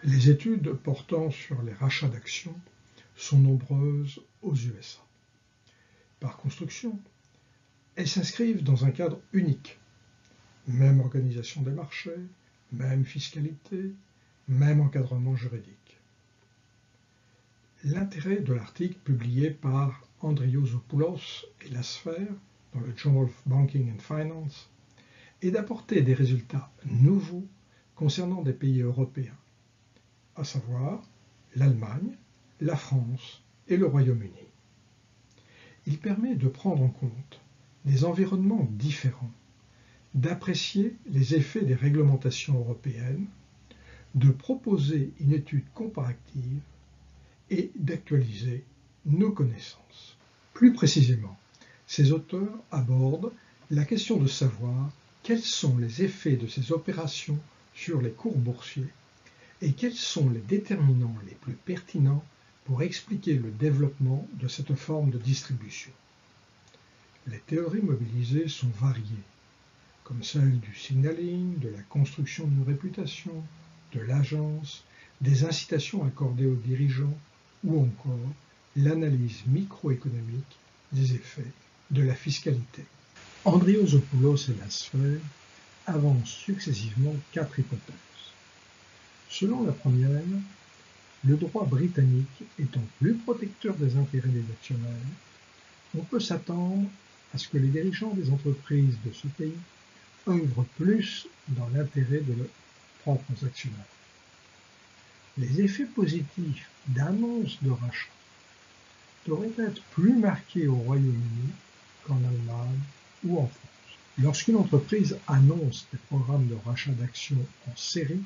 Les études portant sur les rachats d'actions sont nombreuses aux USA. Par construction, elles s'inscrivent dans un cadre unique. Même organisation des marchés, même fiscalité, même encadrement juridique. L'intérêt de l'article publié par Andriopoulos et Lasfer dans le Journal of Banking and Finance est d'apporter des résultats nouveaux concernant des pays européens, à savoir l'Allemagne, la France et le Royaume-Uni. Il permet de prendre en compte des environnements différents, d'apprécier les effets des réglementations européennes, de proposer une étude comparative et d'actualiser nos connaissances. Plus précisément, ces auteurs abordent la question de savoir quels sont les effets de ces opérations sur les cours boursiers et quels sont les déterminants les plus pertinents pour expliquer le développement de cette forme de distribution. Les théories mobilisées sont variées, comme celle du signaling, de la construction d'une réputation, de l'agence, des incitations accordées aux dirigeants ou encore l'analyse microéconomique des effets de la fiscalité. Andriopoulos et Lasfer avancent successivement 4 hypothèses. Selon la première, le droit britannique étant plus protecteur des intérêts des actionnaires, on peut s'attendre à ce que les dirigeants des entreprises de ce pays œuvrent plus dans l'intérêt de leurs propres actionnaires. Les effets positifs d'annonces de rachat devraient être plus marqués au Royaume-Uni qu'en Allemagne ou en France. Lorsqu'une entreprise annonce des programmes de rachat d'actions en série,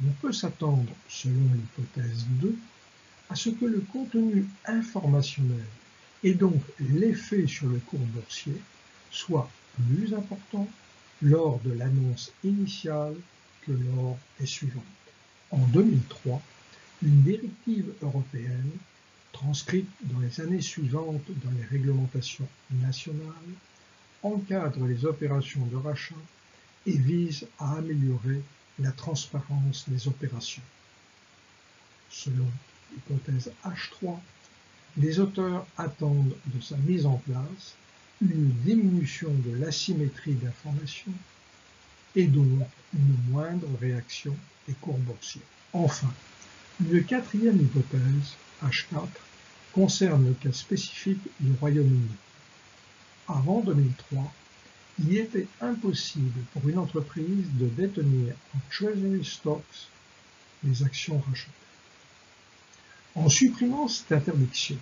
on peut s'attendre, selon l'hypothèse 2, à ce que le contenu informationnel et donc l'effet sur le cours boursier soit plus important lors de l'annonce initiale que lors des suivantes. En 2003, une directive européenne, transcrite dans les années suivantes dans les réglementations nationales, encadre les opérations de rachat et vise à améliorer la transparence des opérations. Selon l'hypothèse H3, les auteurs attendent de sa mise en place une diminution de l'asymétrie d'information et donc une moindre réaction des cours boursiers. Enfin, une 4e hypothèse, H4, concerne le cas spécifique du Royaume-Uni. Avant 2003, il était impossible pour une entreprise de détenir en treasury stocks les actions rachetées. En supprimant cette interdiction,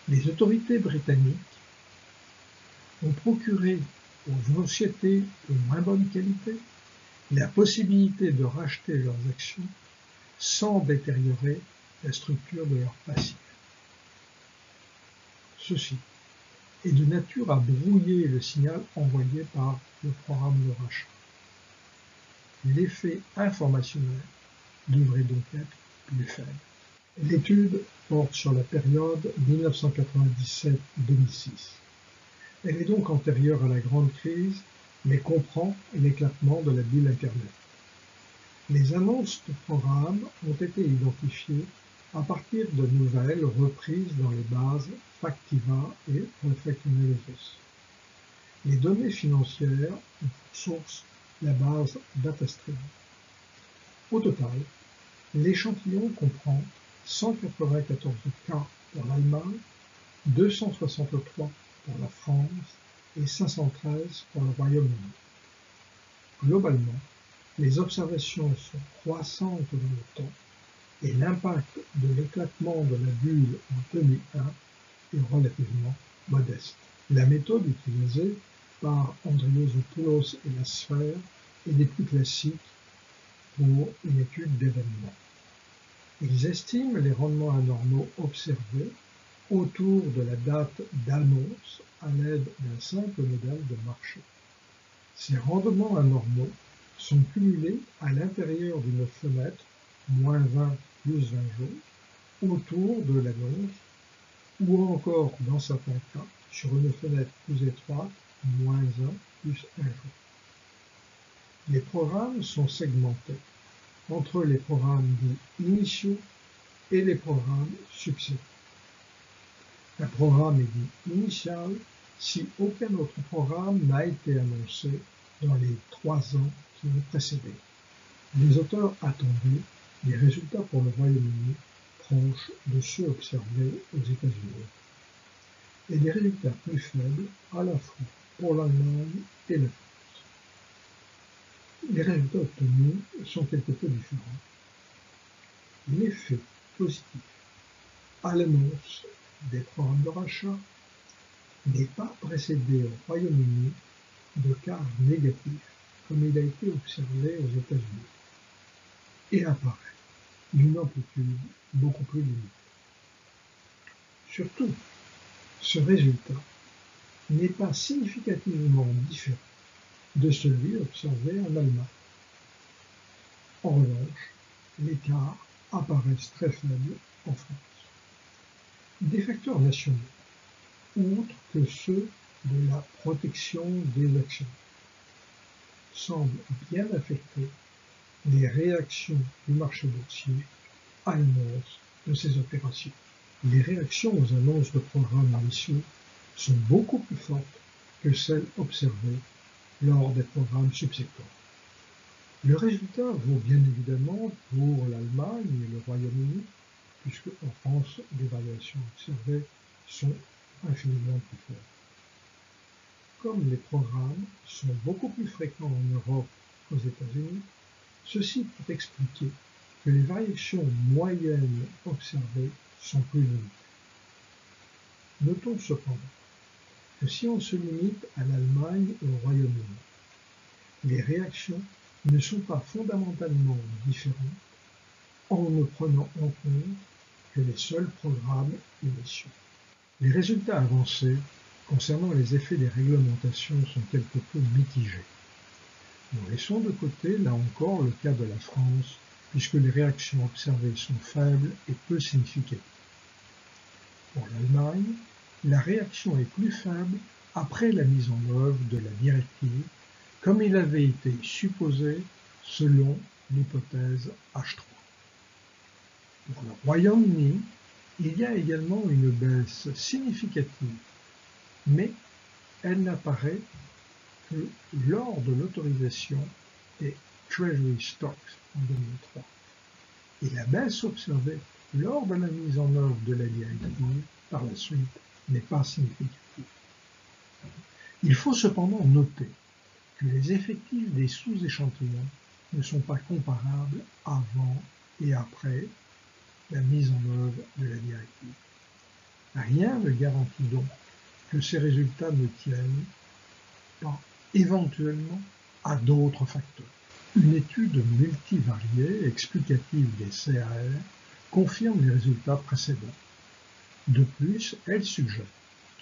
les autorités britanniques ont procuré aux sociétés de moins bonne qualité la possibilité de racheter leurs actions sans détériorer la structure de leurs passifs. Ceci est de nature à brouiller le signal envoyé par le programme de rachat. L'effet informationnel devrait donc être plus faible. L'étude porte sur la période 1997-2006. Elle est donc antérieure à la grande crise, mais comprend l'éclatement de la bulle Internet. Les annonces de programmes ont été identifiées à partir de nouvelles reprises dans les bases Factiva et Perfect Analysis. Les données financières ont pour source la base DataStream. Au total, l'échantillon comprend 194 cas pour l'Allemagne, 263 pour la France et 513 pour le Royaume-Uni. Globalement, les observations sont croissantes dans le temps et l'impact de l'éclatement de la bulle en 2001 est relativement modeste. La méthode utilisée par Andriopoulos et Lasfer est des plus classiques pour une étude d'événements. Ils estiment les rendements anormaux observés autour de la date d'annonce à l'aide d'un simple modèle de marché. Ces rendements anormaux sont cumulés à l'intérieur d'une fenêtre -20 plus 20 jours autour de l'annonce ou encore dans certains cas sur une fenêtre plus étroite -1 plus 1 jour. Les programmes sont segmentés. entre les programmes dits initiaux et les programmes subséquents. Un programme est dit initial si aucun autre programme n'a été annoncé dans les 3 ans qui ont précédé. Les auteurs attendaient des résultats pour le Royaume-Uni proches de ceux observés aux États-Unis, et des résultats plus faibles à la fois pour l'Allemagne et la France. Les résultats obtenus sont quelque peu différents. L'effet positif à l'annonce des programmes de rachat n'est pas précédé au Royaume-Uni de cas négatifs comme il a été observé aux États-Unis, et apparaît d'une amplitude beaucoup plus limitée. Surtout, ce résultat n'est pas significativement différent de celui observé en Allemagne. En revanche, l'écart apparaissent très faibles en France. Des facteurs nationaux, outre que ceux de la protection des actionnaires, semblent bien affecter les réactions du marché boursier à l'annonce de ces opérations. Les réactions aux annonces de programmes initiaux sont beaucoup plus fortes que celles observées lors des programmes subséquents. Le résultat vaut bien évidemment pour l'Allemagne et le Royaume-Uni, puisque en France, les variations observées sont infiniment plus faibles. Comme les programmes sont beaucoup plus fréquents en Europe qu'aux États-Unis, ceci peut expliquer que les variations moyennes observées sont plus limitées. Notons cependant que si on se limite à l'Allemagne et au Royaume-Uni, les réactions ne sont pas fondamentalement différentes en ne prenant en compte que les seuls programmes initiaux. Les résultats avancés concernant les effets des réglementations sont quelque peu mitigés. Nous laissons de côté, là encore, le cas de la France, puisque les réactions observées sont faibles et peu significatives. Pour l'Allemagne, la réaction est plus faible après la mise en œuvre de la directive, comme il avait été supposé selon l'hypothèse H3. Pour le Royaume-Uni, il y a également une baisse significative, mais elle n'apparaît que lors de l'autorisation des Treasury Stocks en 2003. Et la baisse observée lors de la mise en œuvre de la directive par la suite n'est pas significative. Il faut cependant noter que les effectifs des sous-échantillons ne sont pas comparables avant et après la mise en œuvre de la directive. Rien ne garantit donc que ces résultats ne tiennent pas éventuellement à d'autres facteurs. Une étude multivariée explicative des CAR confirme les résultats précédents. De plus, elle suggère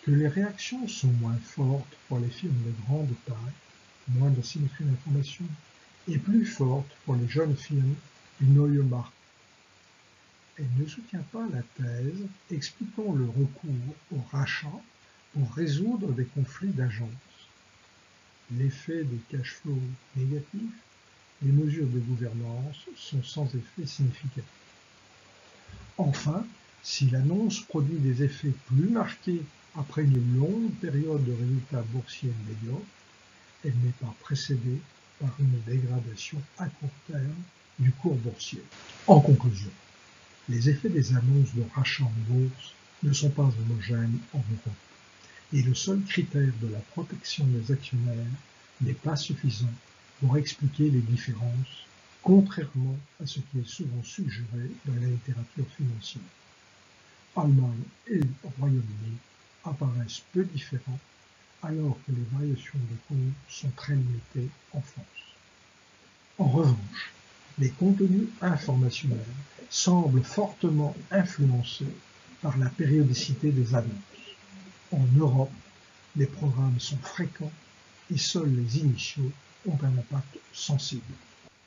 que les réactions sont moins fortes pour les firmes de grande taille, moins d'asymétrie d'information, et plus fortes pour les jeunes firmes du Neue Markt. Elle ne soutient pas la thèse expliquant le recours au rachat pour résoudre des conflits d'agence, l'effet des cash flows négatifs, les mesures de gouvernance sont sans effet significatif. Enfin, si l'annonce produit des effets plus marqués après une longue période de résultats boursiers médiocres, elle n'est pas précédée par une dégradation à court terme du cours boursier. En conclusion, les effets des annonces de rachat en bourse ne sont pas homogènes en Europe, et le seul critère de la protection des actionnaires n'est pas suffisant pour expliquer les différences, contrairement à ce qui est souvent suggéré dans la littérature financière. Allemagne et Royaume-Uni apparaissent peu différents, alors que les variations de cours sont très limitées en France. En revanche, les contenus informationnels semblent fortement influencés par la périodicité des annonces. En Europe, les programmes sont fréquents et seuls les initiaux ont un impact sensible.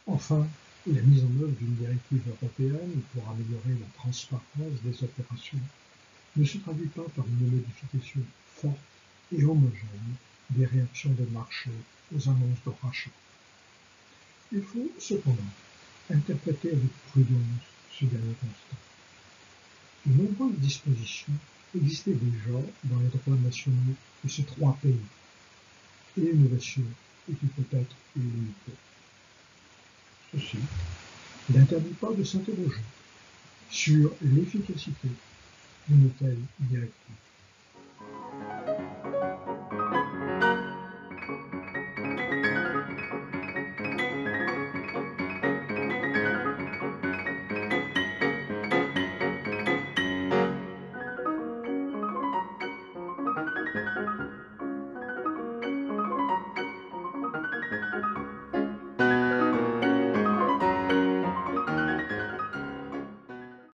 Enfin, la mise en œuvre d'une directive européenne pour améliorer la transparence des opérations ne se traduit pas par une modification forte et homogène des réactions des marchés aux annonces de rachat. Il faut cependant interpréter avec prudence ce dernier constat. De nombreuses dispositions existaient déjà dans les droits nationaux de ces trois pays, et l'innovation était peut-être limitée. Ceci n'interdit pas de s'interroger sur l'efficacité d'une telle directive.